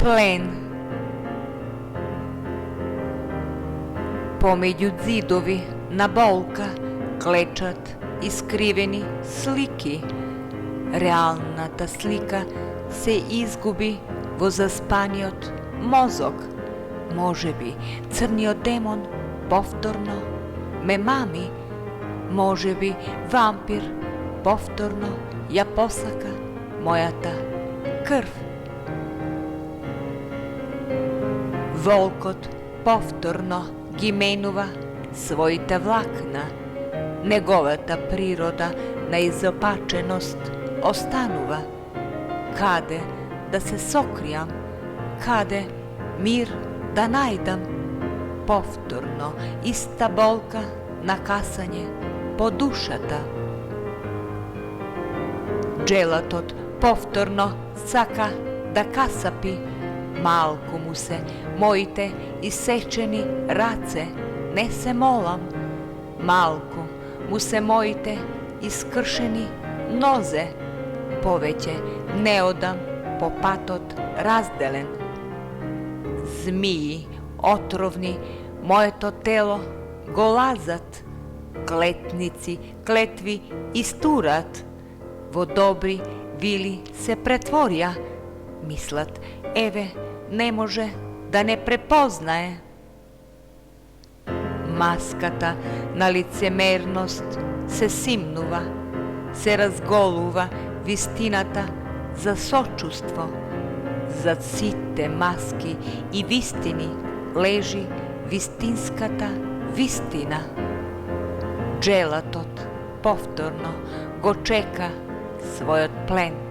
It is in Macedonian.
плен. Помеѓу зидови на болка клечат искривени слики. Реалната слика се изгуби во заспаниот мозок. Можеби црниот демон повторно ме мами, можеби вампир повторно ја посака мојата крв. Волкот повторно ги менува своите влакна. Неговата природа на изопаченост останува. Каде да се сокријам, каде мир да најдам? Повторно иста болка на касање по душата. Джелатот повторно сака да касапи. Малку му се моите исечени раце, не се молам. Малку му се моите искршени нозе. Повеќе не одам по патот разделен. Змии отровни моето тело го лазат. Клетници клетви истурат. Во добри вили се претворија. Мислат, еве, не може да не препознае. Маската на лицемерност се симнува, се разголува вистината за сочувство. Зад сите маски и вистини лежи вистинската вистина. Джелатот повторно го чека својот плен.